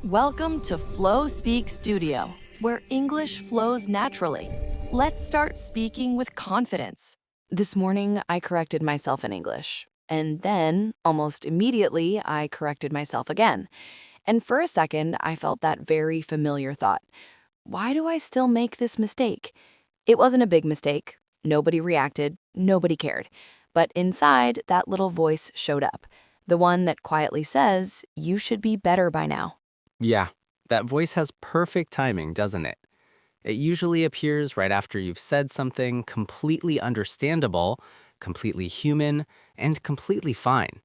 Welcome to Flow Speak Studio, where English flows naturally. Let's start speaking with confidence. This morning, I corrected myself in English. And then, almost immediately, I corrected myself again. And for a second, I felt that very familiar thought. Why do I still make this mistake? It wasn't a big mistake. Nobody reacted. Nobody cared. But inside, that little voice showed up. The one that quietly says, you should be better by now. Yeah, that voice has perfect timing, doesn't it? It usually appears right after you've said something completely understandable, completely human, and completely fine.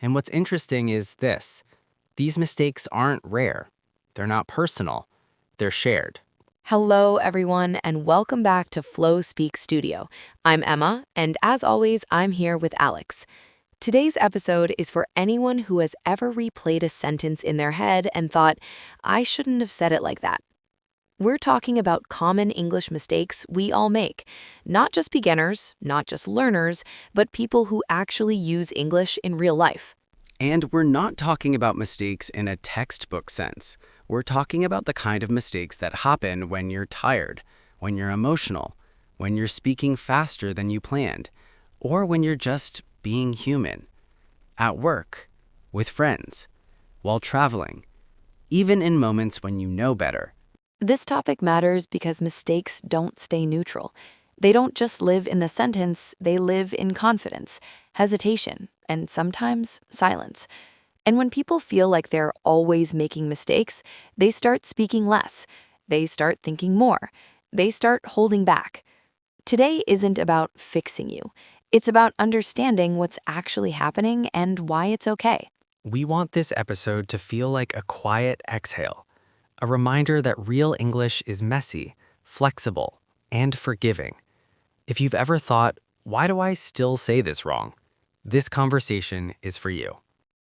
And what's interesting is this. These mistakes aren't rare. They're not personal. They're shared. Hello, everyone, and welcome back to Flow Speak Studio. I'm Emma, and as always, I'm here with Alex. Today's episode is for anyone who has ever replayed a sentence in their head and thought, I shouldn't have said it like that. We're talking about common English mistakes we all make, not just beginners, not just learners, but people who actually use English in real life. And we're not talking about mistakes in a textbook sense. We're talking about the kind of mistakes that happen when you're tired, when you're emotional, when you're speaking faster than you planned, or when you're just being human. At work, with friends, while traveling, even in moments when you know better. This topic matters because mistakes don't stay neutral. They don't just live in the sentence, they live in confidence, hesitation, and sometimes silence. And when people feel like they're always making mistakes, they start speaking less. They start thinking more. They start holding back. Today isn't about fixing you. It's about understanding what's actually happening and why it's okay. We want this episode to feel like a quiet exhale, a reminder that real English is messy, flexible, and forgiving. If you've ever thought, why do I still say this wrong? This conversation is for you.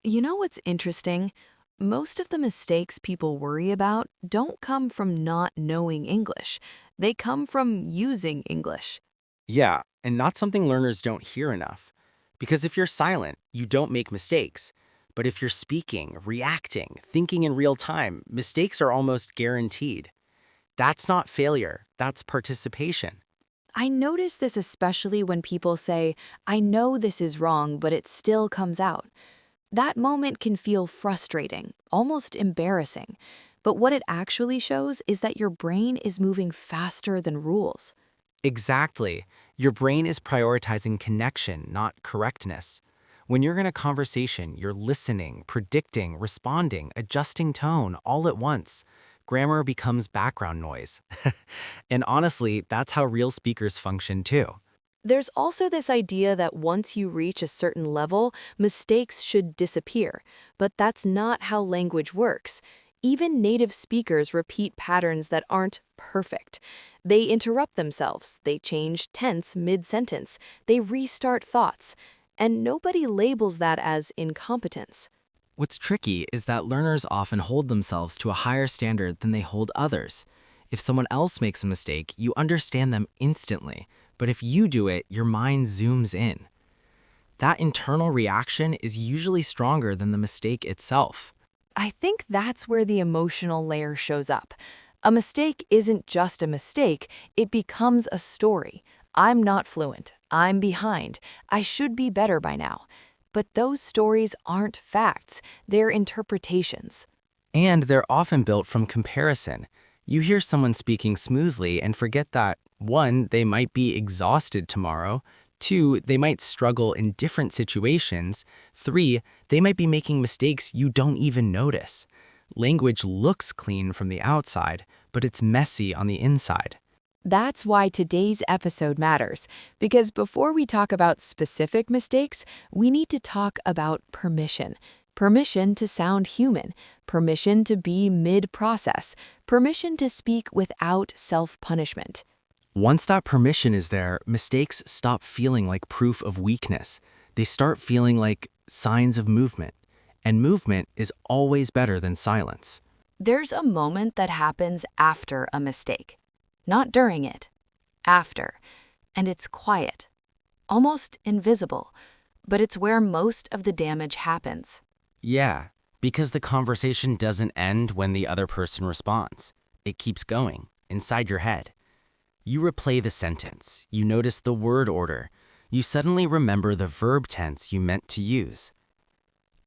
You know what's interesting? Most of the mistakes people worry about don't come from not knowing English. They come from using English. Yeah, and not something learners don't hear enough. Because if you're silent, you don't make mistakes. But if you're speaking, reacting, thinking in real time, mistakes are almost guaranteed. That's not failure, that's participation. I notice this especially when people say, I know this is wrong, but it still comes out. That moment can feel frustrating, almost embarrassing. But what it actually shows is that your brain is moving faster than rules. Exactly. Your brain is prioritizing connection, not correctness. When you're in a conversation, you're listening, predicting, responding, adjusting tone all at once. Grammar becomes background noise. And honestly, that's how real speakers function too. There's also this idea that once you reach a certain level, mistakes should disappear. But that's not how language works. Even native speakers repeat patterns that aren't perfect. They interrupt themselves, they change tense mid-sentence, they restart thoughts, and nobody labels that as incompetence. What's tricky is that learners often hold themselves to a higher standard than they hold others. If someone else makes a mistake, you understand them instantly, but if you do it, your mind zooms in. That internal reaction is usually stronger than the mistake itself. I think that's where the emotional layer shows up. A mistake isn't just a mistake, it becomes a story. I'm not fluent. I'm behind. I should be better by now. But those stories aren't facts, they're interpretations. And they're often built from comparison. You hear someone speaking smoothly and forget that, 1, they might be exhausted tomorrow, 2, they might struggle in different situations, 3, they might be making mistakes you don't even notice. Language looks clean from the outside, but it's messy on the inside. That's why today's episode matters, because before we talk about specific mistakes, we need to talk about permission. Permission to sound human, permission to be mid-process, permission to speak without self-punishment. Once that permission is there, mistakes stop feeling like proof of weakness. They start feeling like signs of movement. And movement is always better than silence. There's a moment that happens after a mistake. Not during it. After. And it's quiet. Almost invisible. But it's where most of the damage happens. Yeah, Because the conversation doesn't end when the other person responds. It keeps going, inside your head. You replay the sentence, you notice the word order, you suddenly remember the verb tense you meant to use.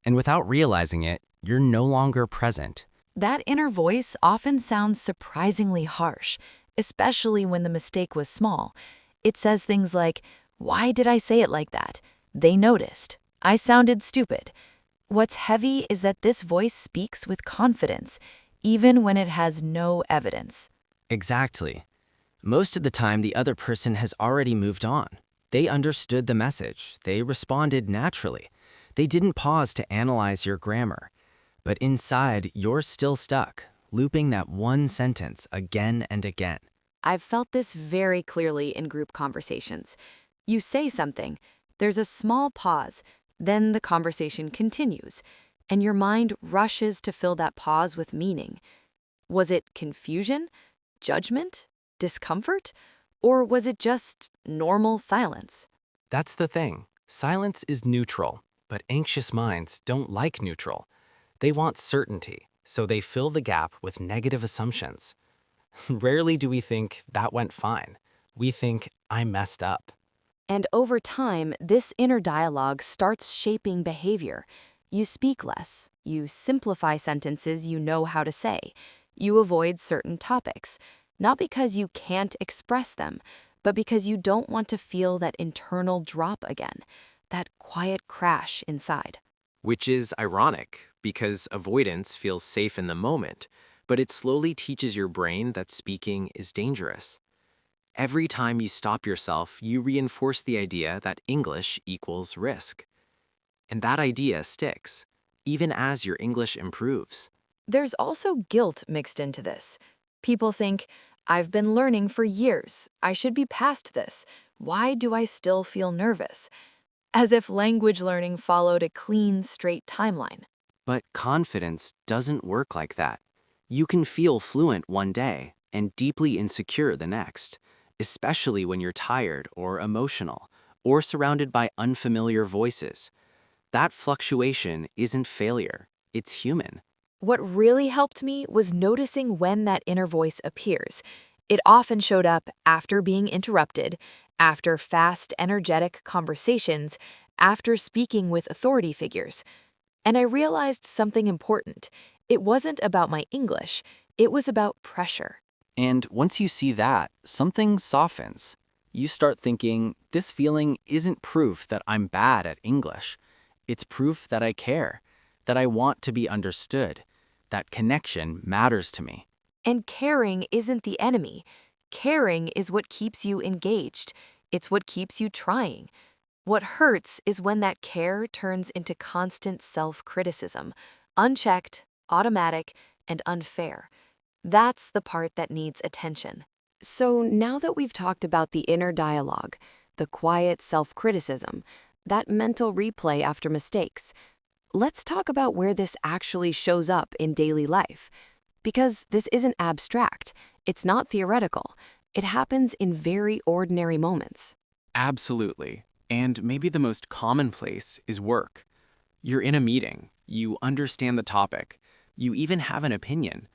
And without realizing it, you're no longer present. That inner voice often sounds surprisingly harsh, especially when the mistake was small. It says things like, "Why did I say it like that? They noticed. I sounded stupid." What's heavy is that this voice speaks with confidence, even when it has no evidence. Exactly. Most of the time, the other person has already moved on. They understood the message. They responded naturally. They didn't pause to analyze your grammar. But inside, you're still stuck, looping that one sentence again and again. I've felt this very clearly in group conversations. You say something, there's a small pause, then the conversation continues, and your mind rushes to fill that pause with meaning. Was it confusion, judgment, discomfort, or was it just normal silence? That's the thing. Silence is neutral, but anxious minds don't like neutral. They want certainty, so they fill the gap with negative assumptions. Rarely do we think that went fine. We think I messed up. And over time, this inner dialogue starts shaping behavior. You speak less, you simplify sentences you know how to say, you avoid certain topics, not because you can't express them, but because you don't want to feel that internal drop again, that quiet crash inside. Which is ironic, because avoidance feels safe in the moment, but it slowly teaches your brain that speaking is dangerous. Every time you stop yourself, you reinforce the idea that English equals risk. And that idea sticks, even as your English improves. There's also guilt mixed into this. People think, I've been learning for years. I should be past this. Why do I still feel nervous? As if language learning followed a clean, straight timeline. But confidence doesn't work like that. You can feel fluent one day and deeply insecure the next, especially when you're tired or emotional or surrounded by unfamiliar voices. That fluctuation isn't failure, it's human. What really helped me was noticing when that inner voice appears. It often showed up after being interrupted, after fast, energetic conversations, after speaking with authority figures. And I realized something important. It wasn't about my English, it was about pressure. And once you see that, something softens. You start thinking, this feeling isn't proof that I'm bad at English. It's proof that I care, that I want to be understood, that connection matters to me. And caring isn't the enemy. Caring is what keeps you engaged. It's what keeps you trying. What hurts is when that care turns into constant self-criticism, unchecked, automatic, and unfair. That's the part that needs attention. So now that we've talked about the inner dialogue, the quiet self-criticism, that mental replay after mistakes, let's talk about where this actually shows up in daily life. Because this isn't abstract, it's not theoretical, it happens in very ordinary moments. Absolutely. And maybe the most commonplace is work. You're in a meeting, you understand the topic, you even have an opinion.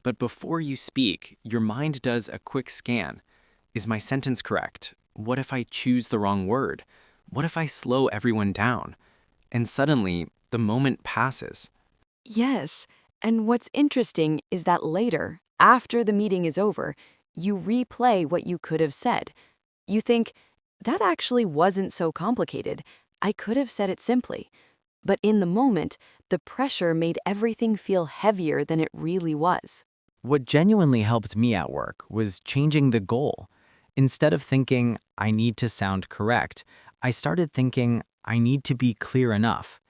But before you speak, your mind does a quick scan. Is my sentence correct? What if I choose the wrong word? What if I slow everyone down? And suddenly, the moment passes. Yes, and what's interesting is that later, after the meeting is over, you replay what you could have said. You think, that actually wasn't so complicated. I could have said it simply. But in the moment, the pressure made everything feel heavier than it really was. What genuinely helped me at work was changing the goal. Instead of thinking, I need to sound correct, I started thinking, I need to be clear enough.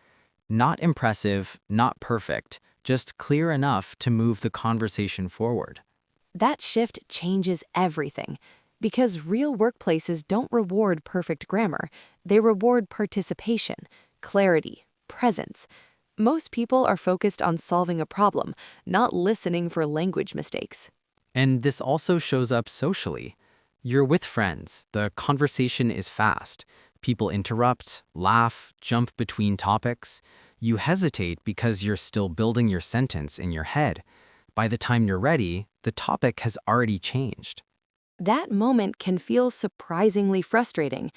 Not impressive, not perfect, just clear enough to move the conversation forward. That shift changes everything. Because real workplaces don't reward perfect grammar, they reward participation, clarity, presence. Most people are focused on solving a problem, not listening for language mistakes. And this also shows up socially. You're with friends, the conversation is fast. People interrupt, laugh, jump between topics. You hesitate because you're still building your sentence in your head. By the time you're ready, the topic has already changed. That moment can feel surprisingly frustrating,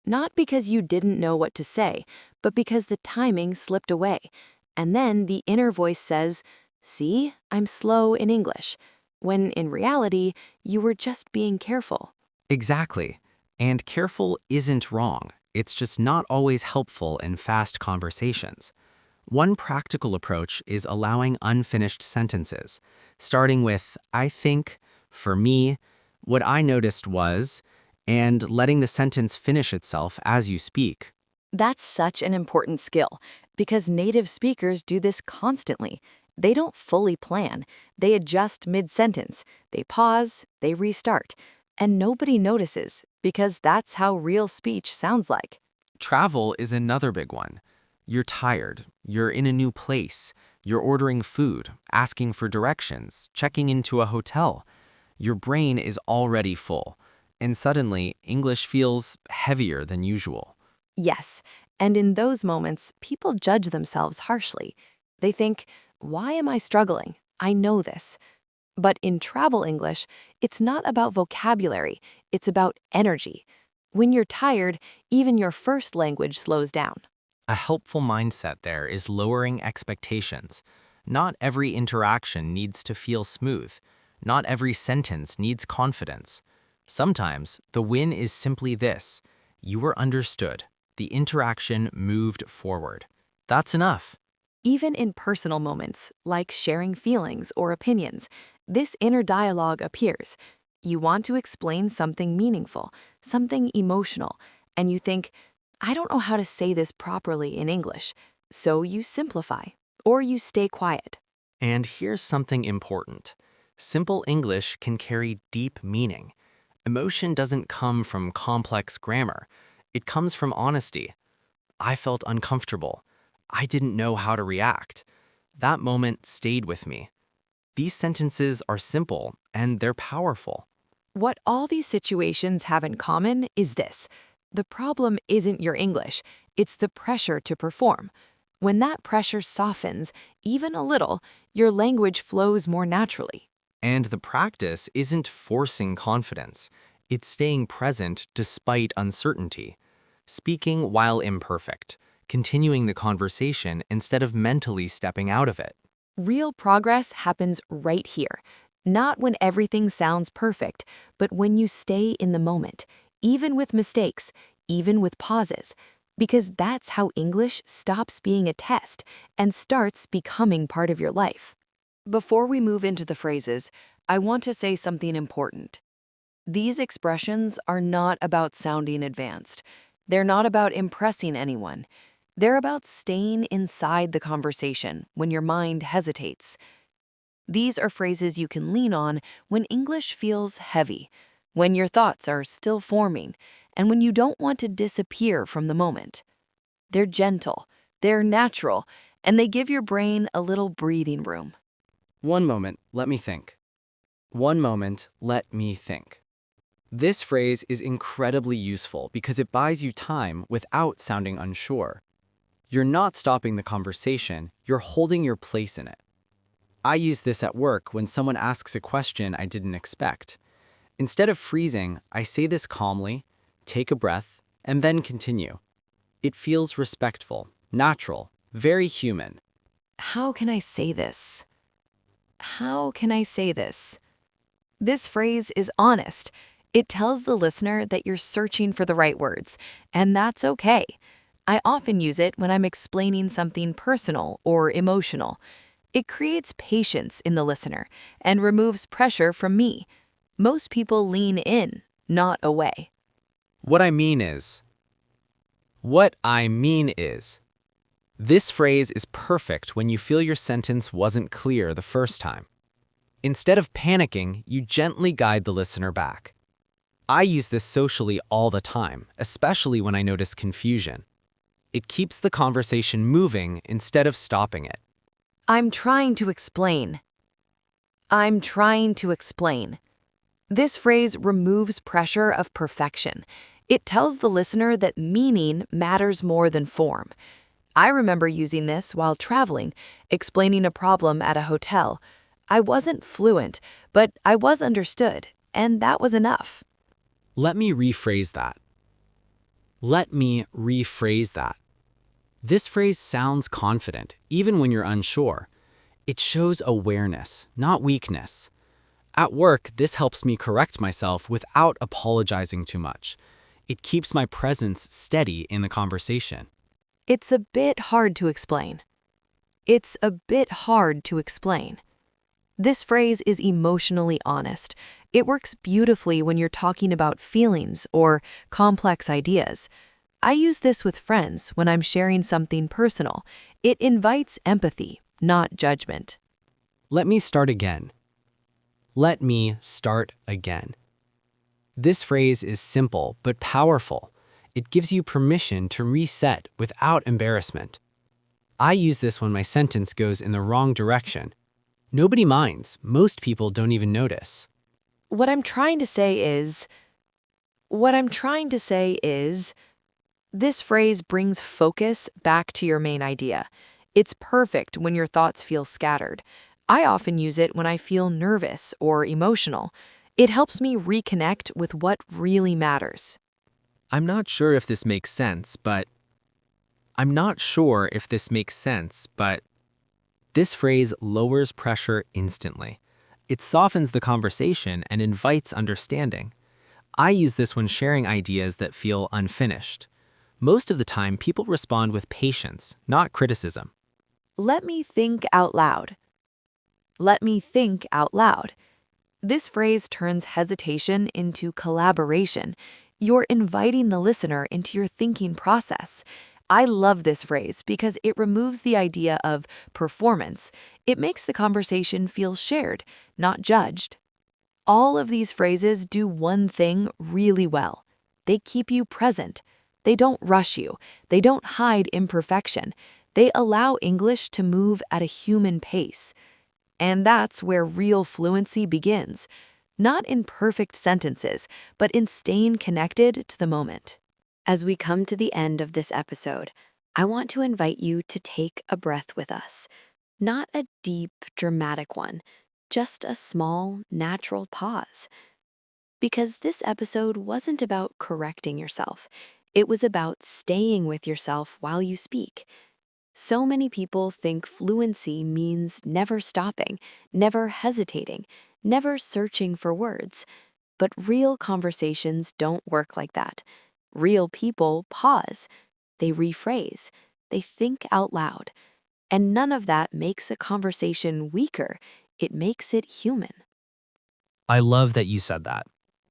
not because you didn't know what to say, but because the timing slipped away. And then the inner voice says, "See, I'm slow in English," when in reality, you were just being careful. Exactly. And careful isn't wrong. It's just not always helpful in fast conversations. One practical approach is allowing unfinished sentences, starting with "I think," "for me," "what I noticed was," and letting the sentence finish itself as you speak. That's such an important skill because native speakers do this constantly. They don't fully plan. They adjust mid-sentence. They pause, they restart. And nobody notices because that's how real speech sounds like. Travel is another big one. You're tired, you're in a new place, you're ordering food, asking for directions, checking into a hotel. Your brain is already full, and suddenly English feels heavier than usual. Yes, and in those moments, people judge themselves harshly. They think, why am I struggling? I know this. But in travel English, it's not about vocabulary, it's about energy. When you're tired, even your first language slows down. A helpful mindset there is lowering expectations. Not every interaction needs to feel smooth. Not every sentence needs confidence. Sometimes the win is simply this: you were understood. The interaction moved forward. That's enough. Even in personal moments, like sharing feelings or opinions, this inner dialogue appears. You want to explain something meaningful, something emotional, and you think, I don't know how to say this properly in English, so you simplify, or you stay quiet. And here's something important. Simple English can carry deep meaning. Emotion doesn't come from complex grammar. It comes from honesty. I felt uncomfortable. I didn't know how to react. That moment stayed with me. These sentences are simple and they're powerful. What all these situations have in common is this. The problem isn't your English, it's the pressure to perform. When that pressure softens, even a little, your language flows more naturally. And the practice isn't forcing confidence. It's staying present despite uncertainty. Speaking while imperfect. Continuing the conversation instead of mentally stepping out of it. Real progress happens right here. Not when everything sounds perfect, but when you stay in the moment, even with mistakes, even with pauses, because that's how English stops being a test and starts becoming part of your life. Before we move into the phrases, I want to say something important. These expressions are not about sounding advanced. They're not about impressing anyone. They're about staying inside the conversation when your mind hesitates. These are phrases you can lean on when English feels heavy, when your thoughts are still forming, and when you don't want to disappear from the moment. They're gentle, they're natural, and they give your brain a little breathing room. One moment, let me think. One moment, let me think. This phrase is incredibly useful because it buys you time without sounding unsure. You're not stopping the conversation, you're holding your place in it. I use this at work when someone asks a question I didn't expect. Instead of freezing, I say this calmly, take a breath, and then continue. It feels respectful, natural, very human. How can I say this? How can I say this? This phrase is honest. It tells the listener that you're searching for the right words, and that's okay. I often use it when I'm explaining something personal or emotional. It creates patience in the listener and removes pressure from me. Most people lean in, not away. What I mean is. What I mean is. This phrase is perfect when you feel your sentence wasn't clear the first time. Instead of panicking, you gently guide the listener back. I use this socially all the time, especially when I notice confusion. It keeps the conversation moving instead of stopping it. I'm trying to explain. I'm trying to explain. This phrase removes pressure of perfection. It tells the listener that meaning matters more than form. I remember using this while traveling, explaining a problem at a hotel. I wasn't fluent, but I was understood, and that was enough. Let me rephrase that. Let me rephrase that. This phrase sounds confident, even when you're unsure. It shows awareness, not weakness. At work, this helps me correct myself without apologizing too much. It keeps my presence steady in the conversation. It's a bit hard to explain. It's a bit hard to explain. This phrase is emotionally honest. It works beautifully when you're talking about feelings or complex ideas. I use this with friends when I'm sharing something personal. It invites empathy, not judgment. Let me start again. Let me start again. This phrase is simple but powerful. It gives you permission to reset without embarrassment. I use this when my sentence goes in the wrong direction. Nobody minds. Most people don't even notice. What I'm trying to say is, this phrase brings focus back to your main idea. It's perfect when your thoughts feel scattered. I often use it when I feel nervous or emotional. It helps me reconnect with what really matters. I'm not sure if this makes sense, but this phrase lowers pressure instantly. It softens the conversation and invites understanding. I use this when sharing ideas that feel unfinished. Most of the time, people respond with patience, not criticism. Let me think out loud. Let me think out loud. This phrase turns hesitation into collaboration. You're inviting the listener into your thinking process. I love this phrase because it removes the idea of performance. It makes the conversation feel shared, not judged. All of these phrases do one thing really well. They keep you present. They don't rush you. They don't hide imperfection. They allow English to move at a human pace. And that's where real fluency begins, not in perfect sentences, but in staying connected to the moment. As we come to the end of this episode, I want to invite you to take a breath with us. Not a deep, dramatic one, just a small, natural pause. Because this episode wasn't about correcting yourself. It was about staying with yourself while you speak. So many people think fluency means never stopping, never hesitating, never searching for words. But real conversations don't work like that. Real people pause, they rephrase, they think out loud. And none of that makes a conversation weaker, it makes it human. I love that you said that,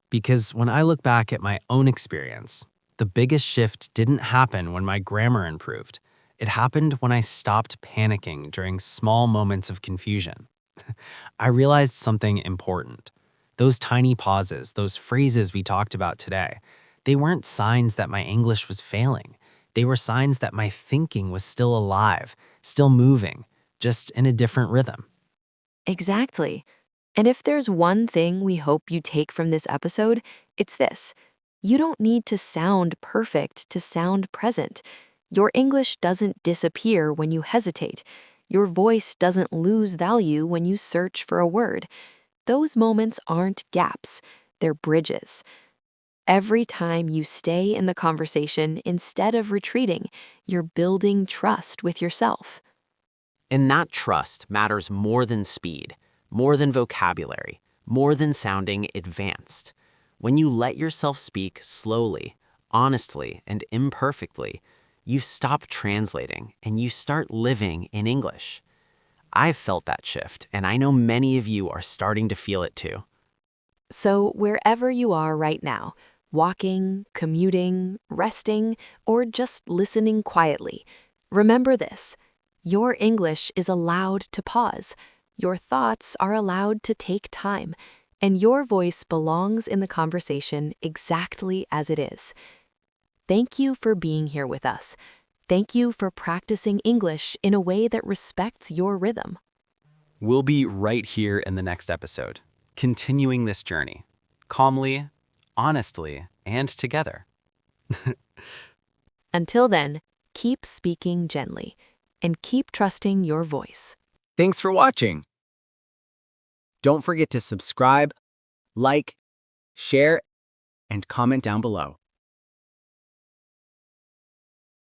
because when I look back at my own experience, the biggest shift didn't happen when my grammar improved. It happened when I stopped panicking during small moments of confusion. I realized something important. Those tiny pauses, those phrases we talked about today, they weren't signs that my English was failing. They were signs that my thinking was still alive, still moving, just in a different rhythm. Exactly. And if there's one thing we hope you take from this episode, it's this. You don't need to sound perfect to sound present. Your English doesn't disappear when you hesitate. Your voice doesn't lose value when you search for a word. Those moments aren't gaps, they're bridges. Every time you stay in the conversation instead of retreating, you're building trust with yourself. And that trust matters more than speed, more than vocabulary, more than sounding advanced. When you let yourself speak slowly, honestly, and imperfectly, you stop translating and you start living in English. I've felt that shift, and I know many of you are starting to feel it too. So, wherever you are right now, walking, commuting, resting, or just listening quietly, remember this. Your English is allowed to pause. Your thoughts are allowed to take time, and your voice belongs in the conversation exactly as it is. Thank you for being here with us. Thank you for practicing English in a way that respects your rhythm. We'll be right here in the next episode, continuing this journey, calmly, honestly, and together. Until then, keep speaking gently, and keep trusting your voice. Thanks for watching. Don't forget to subscribe, like, share, and comment down below.